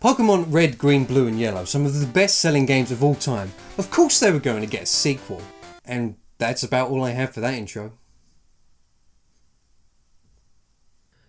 Pokemon Red, Green, Blue and Yellow, some of the best selling games of all time. Of course they were going to get a sequel. And that's about all I have for that intro.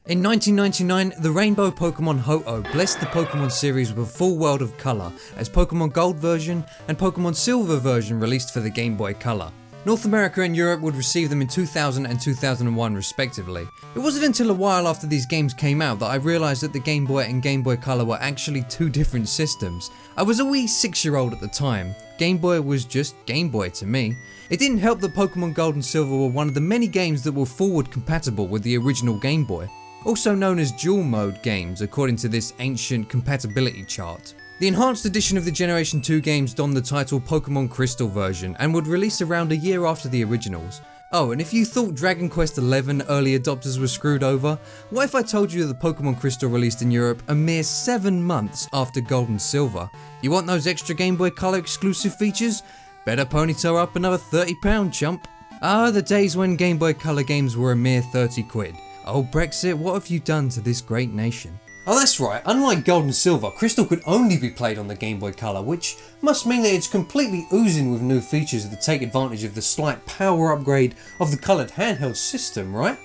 In 1999, the Rainbow Pokemon Ho-Oh blessed the Pokemon series with a full world of colour as Pokemon Gold version and Pokemon Silver version released for the Game Boy Color. North America and Europe would receive them in 2000 and 2001 respectively. It wasn't until a while after these games came out that I realised that the Game Boy and Game Boy Color were actually two different systems. I was a wee 6-year-old at the time. Game Boy was just Game Boy to me. It didn't help that Pokemon Gold and Silver were one of the many games that were forward compatible with the original Game Boy, also known as dual mode games according to this ancient compatibility chart. The enhanced edition of the Generation 2 games donned the title Pokemon Crystal version and would release around a year after the originals. Oh, and if you thought Dragon Quest XI early adopters were screwed over, what if I told you that Pokemon Crystal released in Europe a mere 7 months after Gold and Silver? You want those extra Game Boy Color exclusive features? Better ponytail up another £30 chump. Ah, the days when Game Boy Color games were a mere 30 quid. Oh Brexit, what have you done to this great nation? Oh that's right, unlike Gold and Silver, Crystal could only be played on the Game Boy Color, which must mean that it's completely oozing with new features that take advantage of the slight power upgrade of the coloured handheld system, right?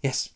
Yes.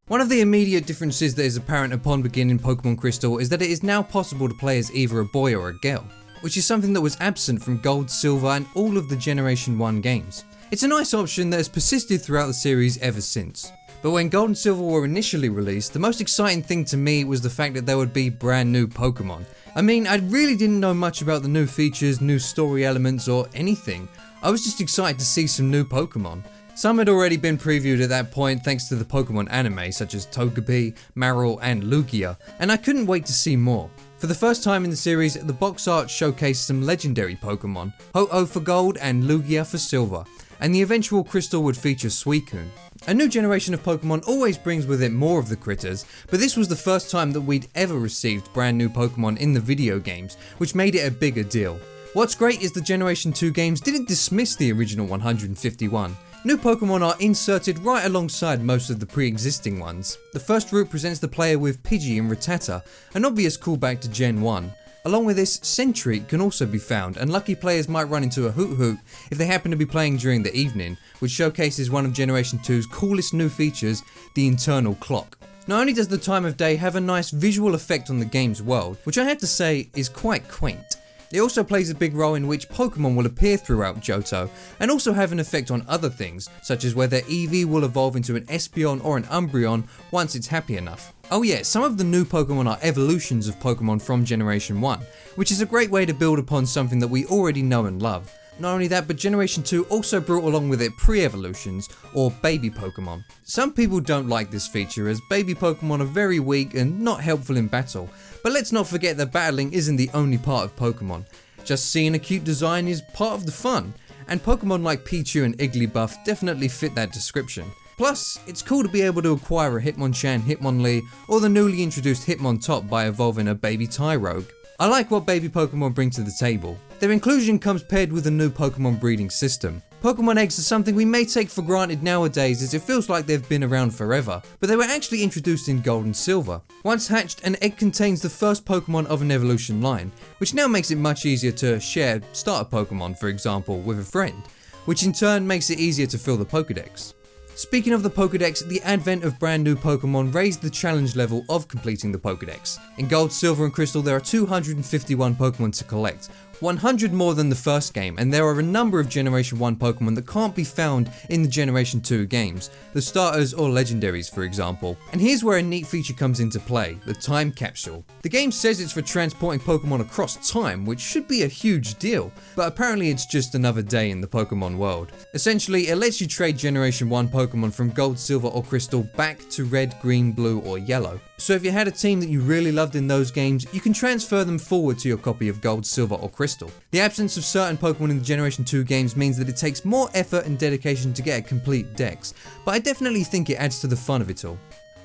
One of the immediate differences that is apparent upon beginning Pokemon Crystal is that it is now possible to play as either a boy or a girl, which is something that was absent from Gold, Silver and all of the Generation 1 games. It's a nice option that has persisted throughout the series ever since. But when Gold and Silver were initially released, the most exciting thing to me was the fact that there would be brand new Pokemon. I mean, I really didn't know much about the new features, new story elements or anything. I was just excited to see some new Pokemon. Some had already been previewed at that point thanks to the Pokemon anime such as Togepi, Marill and Lugia, and I couldn't wait to see more. For the first time in the series, the box art showcased some legendary Pokemon, Ho-Oh for Gold and Lugia for Silver, and the eventual Crystal would feature Suicune. A new generation of Pokemon always brings with it more of the critters, but this was the first time that we'd ever received brand new Pokemon in the video games, which made it a bigger deal. What's great is the Generation 2 games didn't dismiss the original 151. New Pokemon are inserted right alongside most of the pre-existing ones. The first route presents the player with Pidgey and Rattata, an obvious callback to Gen 1. Along with this, Sentry can also be found, and lucky players might run into a Hoot if they happen to be playing during the evening, which showcases one of Generation 2's coolest new features, the internal clock. Not only does the time of day have a nice visual effect on the game's world, which I have to say is quite quaint, it also plays a big role in which Pokemon will appear throughout Johto, and also have an effect on other things, such as whether Eevee will evolve into an Espeon or an Umbreon once it's happy enough. Oh yeah, some of the new Pokemon are evolutions of Pokemon from Generation 1, which is a great way to build upon something that we already know and love. Not only that, but Generation 2 also brought along with it pre-evolutions, or baby Pokemon. Some people don't like this feature as baby Pokemon are very weak and not helpful in battle, but let's not forget that battling isn't the only part of Pokemon. Just seeing a cute design is part of the fun, and Pokemon like Pichu and Igglybuff definitely fit that description. Plus, it's cool to be able to acquire a Hitmonchan, Hitmonlee, or the newly introduced Hitmontop by evolving a baby Tyrogue. I like what baby Pokemon bring to the table. Their inclusion comes paired with a new Pokemon breeding system. Pokemon eggs are something we may take for granted nowadays as it feels like they've been around forever, but they were actually introduced in Gold and Silver. Once hatched, an egg contains the first Pokemon of an evolution line, which now makes it much easier to share starter Pokemon, for example, with a friend, which in turn makes it easier to fill the Pokédex. Speaking of the Pokédex, the advent of brand new Pokemon raised the challenge level of completing the Pokédex. In Gold, Silver and Crystal there are 251 Pokemon to collect, 100 more than the first game, and there are a number of Generation 1 Pokemon that can't be found in the Generation 2 games, the starters or legendaries for example. And here's where a neat feature comes into play, the time capsule. The game says it's for transporting Pokemon across time, which should be a huge deal, but apparently it's just another day in the Pokemon world. Essentially, it lets you trade Generation 1 Pokemon from Gold, Silver or Crystal back to Red, Green, Blue or Yellow. So if you had a team that you really loved in those games, you can transfer them forward to your copy of Gold, Silver or Crystal. The absence of certain Pokemon in the Generation 2 games means that it takes more effort and dedication to get a complete dex, but I definitely think it adds to the fun of it all.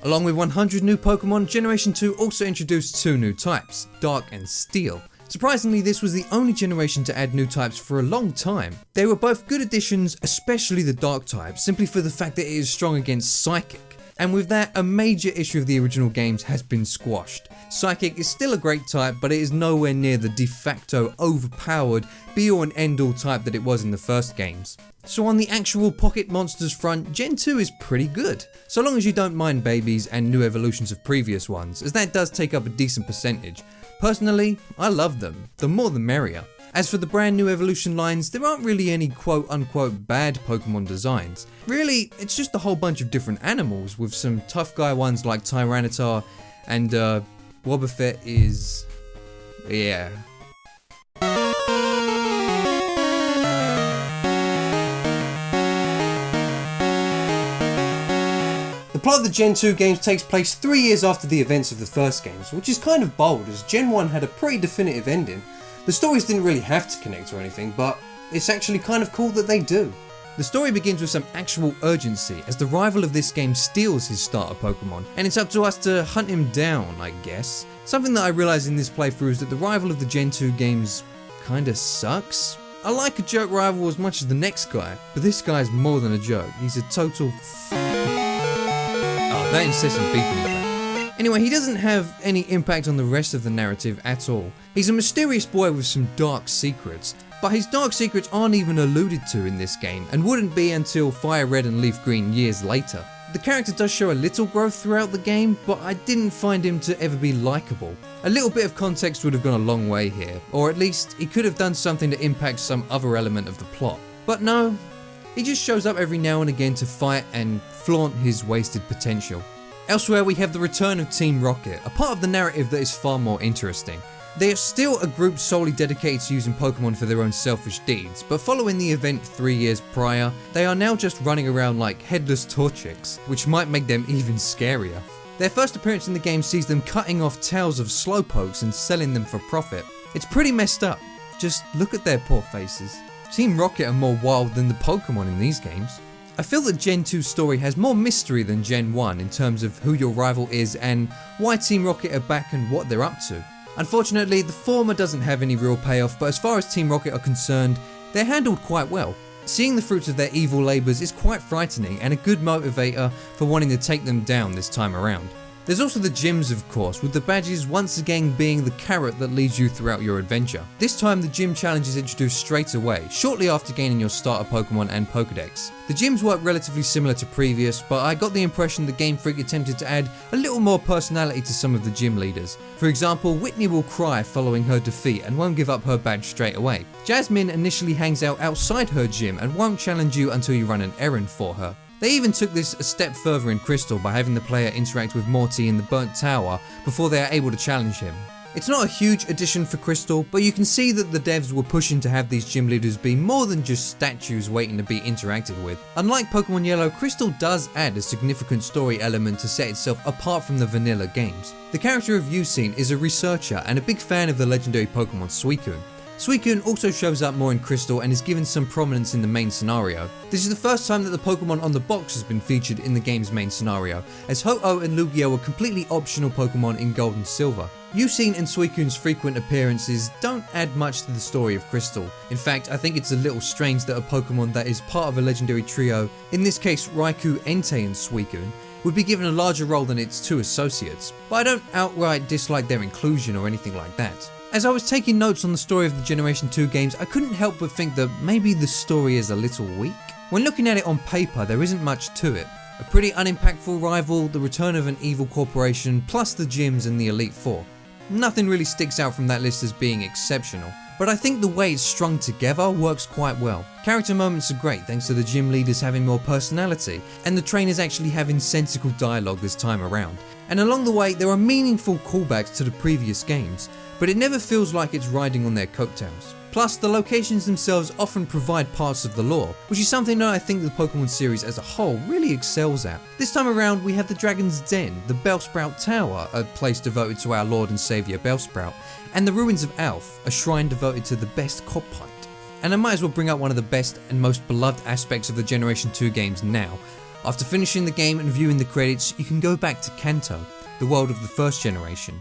Along with 100 new Pokemon, Generation 2 also introduced 2 new types, Dark and Steel. Surprisingly, this was the only generation to add new types for a long time. They were both good additions, especially the Dark type, simply for the fact that it is strong against Psychic. And with that, a major issue of the original games has been squashed. Psychic is still a great type, but it is nowhere near the de facto overpowered be-all and end-all type that it was in the first games. So on the actual pocket monsters front, Gen 2 is pretty good, so long as you don't mind babies and new evolutions of previous ones, as that does take up a decent percentage. Personally, I love them, the more the merrier. As for the brand new evolution lines, there aren't really any quote unquote bad Pokemon designs. Really, it's just a whole bunch of different animals, with some tough guy ones like Tyranitar, and Wobbuffet is... yeah. The plot of the Gen 2 games takes place 3 years after the events of the first games, which is kind of bold as Gen 1 had a pretty definitive ending. The stories didn't really have to connect or anything, but it's actually kind of cool that they do. The story begins with some actual urgency as the rival of this game steals his starter Pokemon, and it's up to us to hunt him down, I guess. Something that I realised in this playthrough is that the rival of the Gen 2 games kinda sucks. I like a jerk rival as much as the next guy, but this guy's more than a jerk, he's a total Oh, that incessant beeping back. Anyway, he doesn't have any impact on the rest of the narrative at all. He's a mysterious boy with some dark secrets, but his dark secrets aren't even alluded to in this game and wouldn't be until Fire Red and Leaf Green years later. The character does show a little growth throughout the game, but I didn't find him to ever be likeable. A little bit of context would have gone a long way here, or at least he could have done something to impact some other element of the plot. But no, he just shows up every now and again to fight and flaunt his wasted potential. Elsewhere we have the return of Team Rocket, a part of the narrative that is far more interesting. They are still a group solely dedicated to using Pokemon for their own selfish deeds, but following the event 3 years prior, they are now just running around like headless Torchics, which might make them even scarier. Their first appearance in the game sees them cutting off tails of Slowpokes and selling them for profit. It's pretty messed up, just look at their poor faces. Team Rocket are more wild than the Pokemon in these games. I feel that Gen 2's story has more mystery than Gen 1 in terms of who your rival is and why Team Rocket are back and what they're up to. Unfortunately, the former doesn't have any real payoff, but as far as Team Rocket are concerned, they're handled quite well. Seeing the fruits of their evil labours is quite frightening and a good motivator for wanting to take them down this time around. There's also the gyms, of course, with the badges once again being the carrot that leads you throughout your adventure. This time the gym challenge is introduced straight away, shortly after gaining your starter Pokemon and Pokedex. The gyms work relatively similar to previous, but I got the impression that Game Freak attempted to add a little more personality to some of the gym leaders. For example, Whitney will cry following her defeat and won't give up her badge straight away. Jasmine initially hangs out outside her gym and won't challenge you until you run an errand for her. They even took this a step further in Crystal by having the player interact with Morty in the Burnt Tower before they are able to challenge him. It's not a huge addition for Crystal, but you can see that the devs were pushing to have these gym leaders be more than just statues waiting to be interacted with. Unlike Pokemon Yellow, Crystal does add a significant story element to set itself apart from the vanilla games. The character of Yucine is a researcher and a big fan of the legendary Pokemon Suicune. Suicune also shows up more in Crystal and is given some prominence in the main scenario. This is the first time that the Pokemon on the box has been featured in the game's main scenario, as Ho-Oh and Lugia were completely optional Pokemon in Gold and Silver. Yucine and Suicune's frequent appearances don't add much to the story of Crystal. In fact, I think it's a little strange that a Pokemon that is part of a legendary trio, in this case Raikou, Entei and Suicune, would be given a larger role than its two associates, but I don't outright dislike their inclusion or anything like that. As I was taking notes on the story of the Generation 2 games, I couldn't help but think that maybe the story is a little weak. When looking at it on paper, there isn't much to it. A pretty unimpactful rival, the return of an evil corporation, plus the gyms and the Elite Four. Nothing really sticks out from that list as being exceptional, but I think the way it's strung together works quite well. Character moments are great thanks to the gym leaders having more personality, and the trainers actually having sensical dialogue this time around. And along the way, there are meaningful callbacks to the previous games, but it never feels like it's riding on their coattails. Plus, the locations themselves often provide parts of the lore, which is something that I think the Pokemon series as a whole really excels at. This time around, we have the Dragon's Den, the Bellsprout Tower, a place devoted to our Lord and Saviour Bellsprout, and the Ruins of Alph, a shrine devoted to the best cop pint. And I might as well bring out one of the best and most beloved aspects of the Generation 2 games now. After finishing the game and viewing the credits, you can go back to Kanto, the world of the first generation.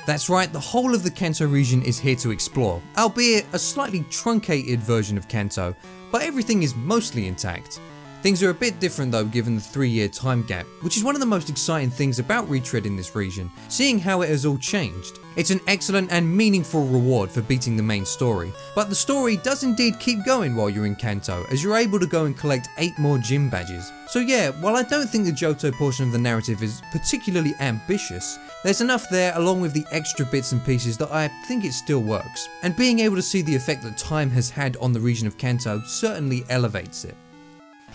That's right, the whole of the Kanto region is here to explore, albeit a slightly truncated version of Kanto, but everything is mostly intact. Things are a bit different though given the 3-year time gap, which is one of the most exciting things about retread in this region, seeing how it has all changed. It's an excellent and meaningful reward for beating the main story, but the story does indeed keep going while you're in Kanto, as you're able to go and collect 8 more gym badges. So yeah, while I don't think the Johto portion of the narrative is particularly ambitious, there's enough there along with the extra bits and pieces that I think it still works, and being able to see the effect that time has had on the region of Kanto certainly elevates it.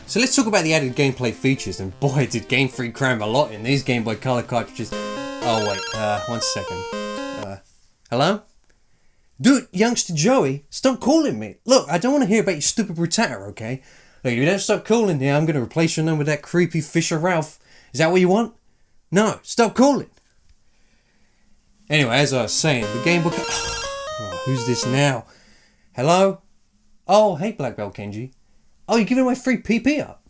So let's talk about the added gameplay features, and boy did Game Freak cram a lot in these Game Boy Color cartridges. Oh wait, 1 second. Hello? Dude, youngster Joey, stop calling me. Look, I don't want to hear about your stupid Rattata, okay? Look, if you don't stop calling me, I'm going to replace your name with that creepy Fisher Ralph. Is that what you want? No, stop calling. Anyway, as I was saying, the Game Boy... Oh, who's this now? Hello? Oh, hey Black Belt Kenji. Oh, you're giving away free PP up?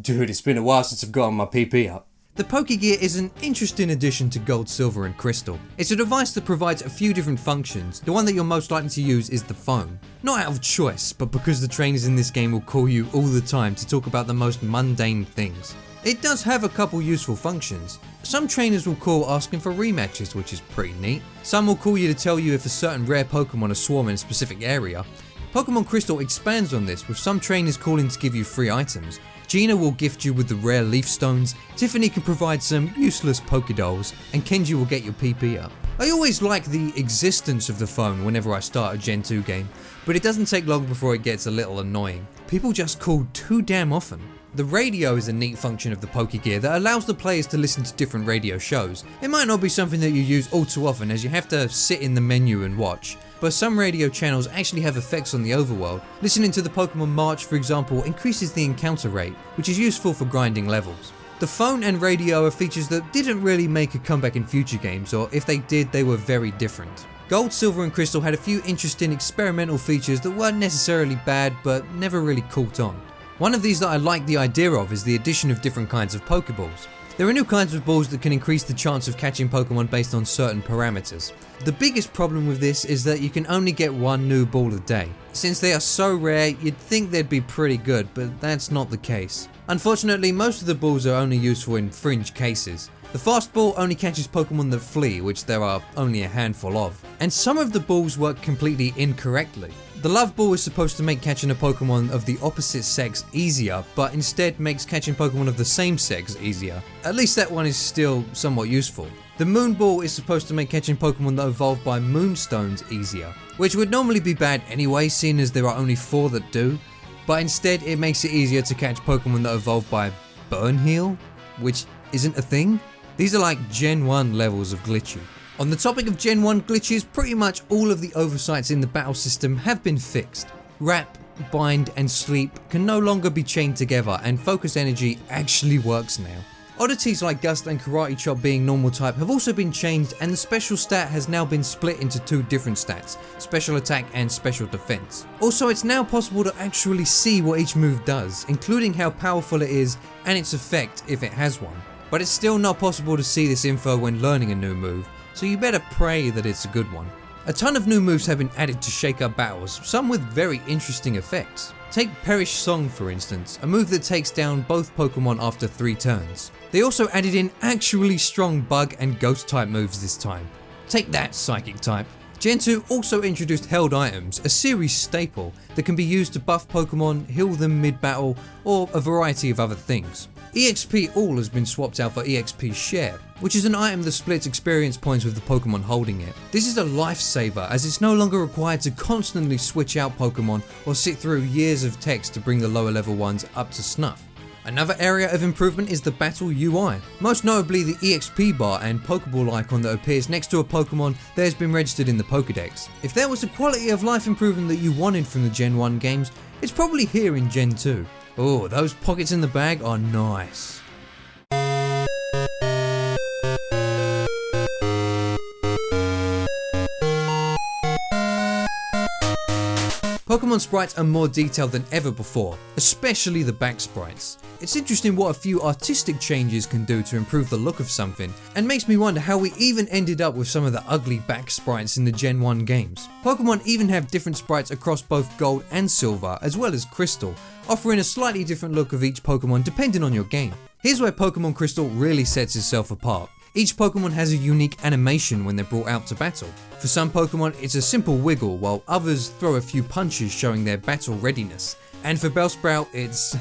Dude, it's been a while since I've gotten my PP up. The Pokegear is an interesting addition to Gold, Silver and Crystal. It's a device that provides a few different functions. The one that you're most likely to use is the phone. Not out of choice, but because the trainers in this game will call you all the time to talk about the most mundane things. It does have a couple useful functions. Some trainers will call asking for rematches, which is pretty neat. Some will call you to tell you if a certain rare Pokemon are swarm in a specific area. Pokemon Crystal expands on this, with some trainers calling to give you free items. Gina will gift you with the rare leaf stones, Tiffany can provide some useless Pokédolls, and Kenji will get your PP up. I always like the existence of the phone whenever I start a Gen 2 game, but it doesn't take long before it gets a little annoying. People just call too damn often. The radio is a neat function of the Pokegear that allows the players to listen to different radio shows. It might not be something that you use all too often as you have to sit in the menu and watch, but some radio channels actually have effects on the overworld. Listening to the Pokemon March, for example, increases the encounter rate, which is useful for grinding levels. The phone and radio are features that didn't really make a comeback in future games, or if they did, they were very different. Gold, Silver and Crystal had a few interesting experimental features that weren't necessarily bad, but never really caught on. One of these that I like the idea of is the addition of different kinds of Pokeballs. There are new kinds of balls that can increase the chance of catching Pokemon based on certain parameters. The biggest problem with this is that you can only get one new ball a day. Since they are so rare, you'd think they'd be pretty good, but that's not the case. Unfortunately, most of the balls are only useful in fringe cases. The fast ball only catches Pokemon that flee, which there are only a handful of, and some of the balls work completely incorrectly. The Love Ball is supposed to make catching a Pokemon of the opposite sex easier, but instead makes catching Pokemon of the same sex easier. At least that one is still somewhat useful. The Moon Ball is supposed to make catching Pokemon that evolve by Moonstones easier, which would normally be bad anyway, seeing as there are only 4 that do, but instead it makes it easier to catch Pokemon that evolve by Burn Heal, which isn't a thing. These are like Gen 1 levels of glitchy. On the topic of Gen 1 glitches, pretty much all of the oversights in the battle system have been fixed. Wrap, Bind and Sleep can no longer be chained together, and Focus Energy actually works now. Oddities like Gust and Karate Chop being normal type have also been changed, and the special stat has now been split into 2 different stats, Special Attack and Special Defense. Also, it's now possible to actually see what each move does, including how powerful it is and its effect if it has one. But it's still not possible to see this info when learning a new move, so you better pray that it's a good one. A ton of new moves have been added to shake up battles, some with very interesting effects. Take Perish Song for instance, a move that takes down both Pokemon after 3 turns. They also added in actually strong Bug and Ghost type moves this time. Take that, Psychic type. Gen 2 also introduced Held Items, a series staple that can be used to buff Pokemon, heal them mid-battle, or a variety of other things. EXP All has been swapped out for EXP Share, which is an item that splits experience points with the Pokemon holding it. This is a lifesaver as it's no longer required to constantly switch out Pokemon or sit through years of text to bring the lower level ones up to snuff. Another area of improvement is the battle UI, most notably the EXP bar and Pokeball icon that appears next to a Pokemon that has been registered in the Pokedex. If there was a quality of life improvement that you wanted from the Gen 1 games, it's probably here in Gen 2. Oh, those pockets in the bag are nice. Pokemon sprites are more detailed than ever before, especially the back sprites. It's interesting what a few artistic changes can do to improve the look of something, and makes me wonder how we even ended up with some of the ugly back sprites in the Gen 1 games. Pokemon even have different sprites across both Gold and Silver, as well as Crystal, offering a slightly different look of each Pokemon depending on your game. Here's where Pokemon Crystal really sets itself apart. Each Pokemon has a unique animation when they're brought out to battle. For some Pokemon it's a simple wiggle, while others throw a few punches showing their battle readiness. And for Bellsprout it's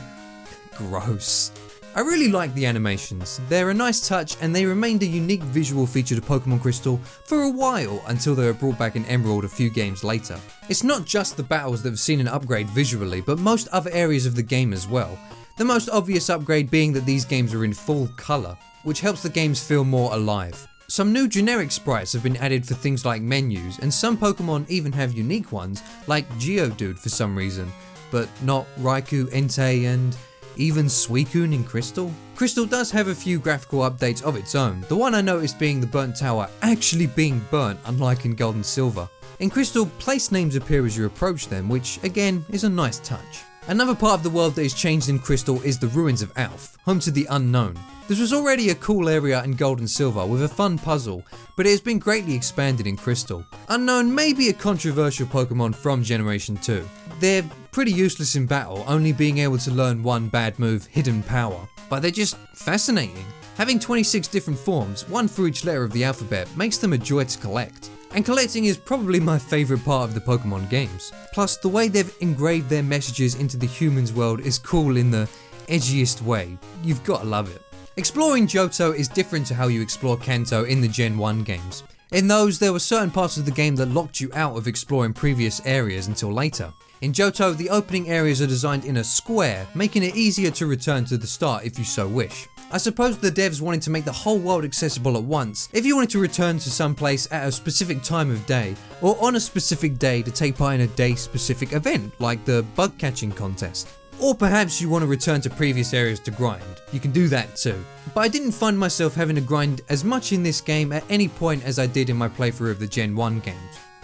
gross. I really like the animations. They're a nice touch and they remained a unique visual feature to Pokemon Crystal for a while until they were brought back in Emerald a few games later. It's not just the battles that have seen an upgrade visually, but most other areas of the game as well. The most obvious upgrade being that these games are in full colour, which helps the games feel more alive. Some new generic sprites have been added for things like menus, and some Pokemon even have unique ones like Geodude for some reason, but not Raikou, Entei and even Suicune in Crystal. Crystal does have a few graphical updates of its own, the one I noticed being the burnt tower actually being burnt, unlike in Gold and Silver. In Crystal, place names appear as you approach them, which again is a nice touch. Another part of the world that is changed in Crystal is the ruins of Alph, home to the unknown. This was already a cool area in Gold and Silver with a fun puzzle, but it has been greatly expanded in Crystal. Unknown may be a controversial Pokemon from Generation 2. They're pretty useless in battle, only being able to learn one bad move, Hidden Power, but they're just fascinating. Having 26 different forms, one for each letter of the alphabet, makes them a joy to collect. And collecting is probably my favourite part of the Pokemon games. Plus, the way they've engraved their messages into the humans world is cool in the edgiest way. You've gotta love it. Exploring Johto is different to how you explore Kanto in the Gen 1 games. In those, there were certain parts of the game that locked you out of exploring previous areas until later. In Johto, the opening areas are designed in a square, making it easier to return to the start if you so wish. I suppose the devs wanted to make the whole world accessible at once if you wanted to return to some place at a specific time of day, or on a specific day to take part in a day-specific event like the bug catching contest. Or perhaps you want to return to previous areas to grind, you can do that too. But I didn't find myself having to grind as much in this game at any point as I did in my playthrough of the Gen 1 games.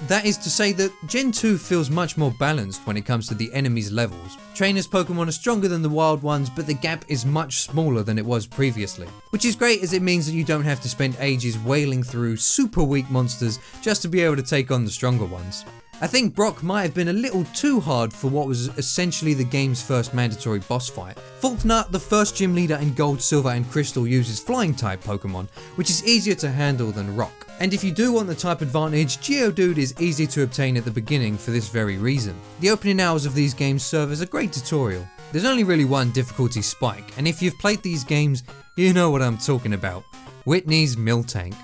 That is to say that Gen 2 feels much more balanced when it comes to the enemies' levels. Trainers Pokemon are stronger than the wild ones, but the gap is much smaller than it was previously. Which is great as it means that you don't have to spend ages wailing through super weak monsters just to be able to take on the stronger ones. I think Brock might have been a little too hard for what was essentially the game's first mandatory boss fight. Faulkner, the first gym leader in Gold, Silver and Crystal, uses flying type Pokemon, which is easier to handle than Rock. And if you do want the type advantage, Geodude is easy to obtain at the beginning for this very reason. The opening hours of these games serve as a great tutorial. There's only really one difficulty spike, and if you've played these games, you know what I'm talking about. Whitney's Miltank,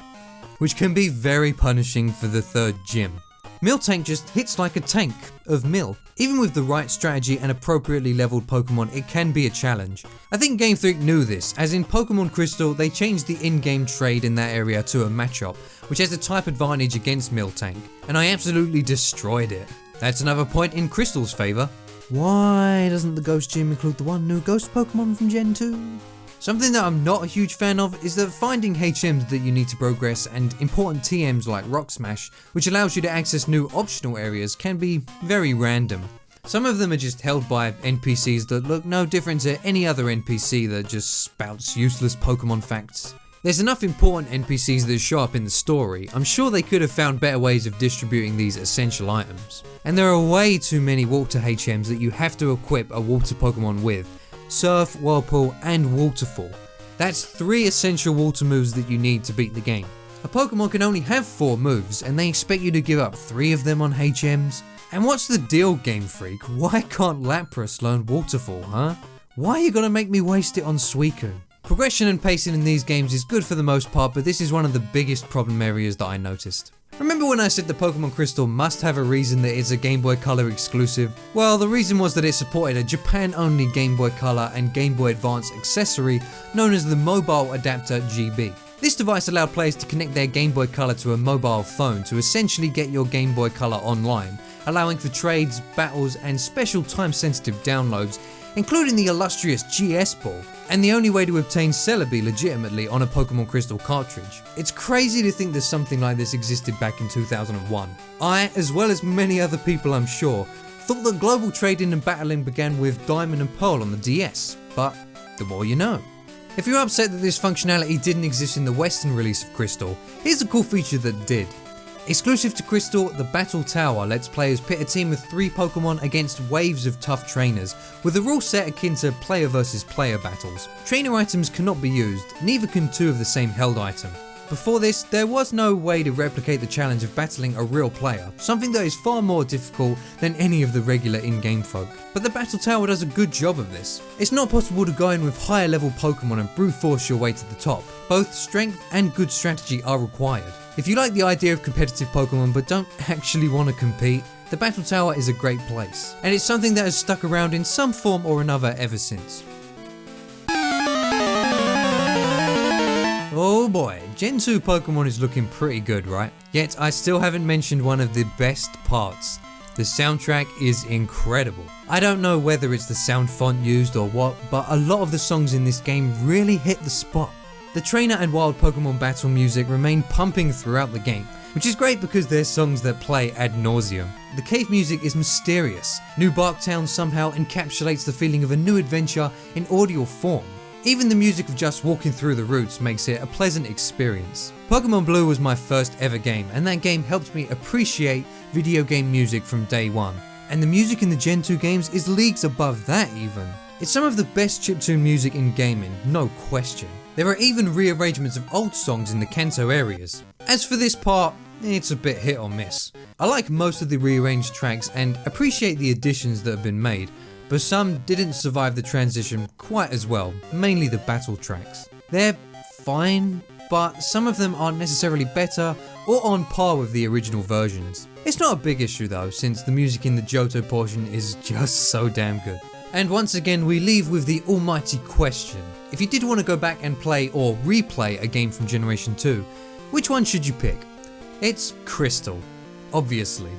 which can be very punishing for the third gym. Miltank just hits like a tank of Mil. Even with the right strategy and appropriately leveled Pokemon, it can be a challenge. I think Game Freak knew this, as in Pokemon Crystal they changed the in-game trade in that area to a Machop, which has a type advantage against Miltank, and I absolutely destroyed it. That's another point in Crystal's favour. Why doesn't the Ghost Gym include the one new Ghost Pokemon from Gen 2? Something that I'm not a huge fan of is that finding HMs that you need to progress and important TMs like Rock Smash, which allows you to access new optional areas, can be very random. Some of them are just held by NPCs that look no different to any other NPC that just spouts useless Pokemon facts. There's enough important NPCs that show up in the story, I'm sure they could have found better ways of distributing these essential items. And there are way too many water HMs that you have to equip a water Pokemon with. Surf, Whirlpool and Waterfall. That's 3 essential water moves that you need to beat the game. A Pokemon can only have 4 moves and they expect you to give up 3 of them on HMs? And what's the deal, Game Freak? Why can't Lapras learn Waterfall, huh? Why are you gonna make me waste it on Suicune? Progression and pacing in these games is good for the most part, but this is one of the biggest problem areas that I noticed. Remember when I said the Pokemon Crystal must have a reason that it's a Game Boy Color exclusive? Well, the reason was that it supported a Japan-only Game Boy Color and Game Boy Advance accessory known as the Mobile Adapter GB. This device allowed players to connect their Game Boy Color to a mobile phone to essentially get your Game Boy Color online, allowing for trades, battles and special time-sensitive downloads, including the illustrious GS Ball, and the only way to obtain Celebi legitimately on a Pokemon Crystal cartridge. It's crazy to think that something like this existed back in 2001. I, as well as many other people I'm sure, thought that global trading and battling began with Diamond and Pearl on the DS, but the more you know. If you're upset that this functionality didn't exist in the Western release of Crystal, here's a cool feature that did. Exclusive to Crystal, the Battle Tower lets players pit a team of 3 Pokemon against waves of tough trainers, with a rule set akin to player versus player battles. Trainer items cannot be used, neither can 2 of the same held item. Before this, there was no way to replicate the challenge of battling a real player, something that is far more difficult than any of the regular in-game folk. But the Battle Tower does a good job of this. It's not possible to go in with higher level Pokemon and brute force your way to the top. Both strength and good strategy are required. If you like the idea of competitive Pokemon but don't actually want to compete, the Battle Tower is a great place, and it's something that has stuck around in some form or another ever since. Oh boy, Gen 2 Pokemon is looking pretty good, right? Yet I still haven't mentioned one of the best parts. The soundtrack is incredible. I don't know whether it's the sound font used or what, but a lot of the songs in this game really hit the spot. The trainer and wild Pokemon battle music remain pumping throughout the game, which is great because they're songs that play ad nauseum. The cave music is mysterious. New Barktown somehow encapsulates the feeling of a new adventure in audio form. Even the music of just walking through the routes makes it a pleasant experience. Pokemon Blue was my first ever game, and that game helped me appreciate video game music from day one. And the music in the Gen 2 games is leagues above that even. It's some of the best chiptune music in gaming, no question. There are even rearrangements of old songs in the Kanto areas. As for this part, it's a bit hit or miss. I like most of the rearranged tracks and appreciate the additions that have been made, but some didn't survive the transition quite as well, mainly the battle tracks. They're fine, but some of them aren't necessarily better or on par with the original versions. It's not a big issue though, since the music in the Johto portion is just so damn good. And once again we leave with the almighty question. If you did want to go back and play or replay a game from Generation 2, which one should you pick? It's Crystal, obviously.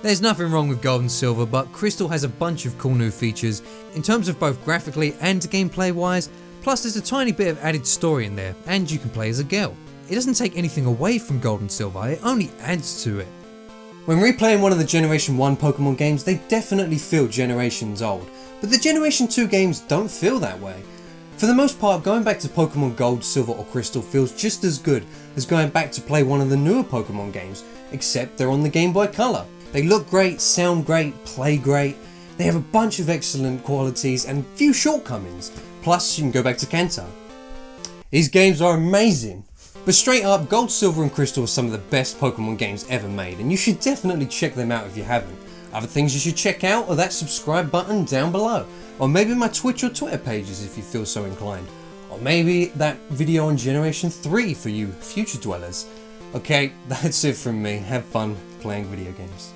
There's nothing wrong with Gold and Silver, but Crystal has a bunch of cool new features in terms of both graphically and gameplay wise, plus there's a tiny bit of added story in there, and you can play as a girl. It doesn't take anything away from Gold and Silver, it only adds to it. When replaying one of the Generation 1 Pokemon games, they definitely feel generations old, but the Generation 2 games don't feel that way. For the most part, going back to Pokemon Gold, Silver or Crystal feels just as good as going back to play one of the newer Pokemon games, except they're on the Game Boy Color. They look great, sound great, play great, they have a bunch of excellent qualities and few shortcomings, plus you can go back to Kanto. These games are amazing! But straight up, Gold, Silver and Crystal are some of the best Pokemon games ever made, and you should definitely check them out if you haven't. Other things you should check out are that subscribe button down below, or maybe my Twitch or Twitter pages if you feel so inclined, or maybe that video on Generation 3 for you future dwellers. Okay, that's it from me. Have fun playing video games.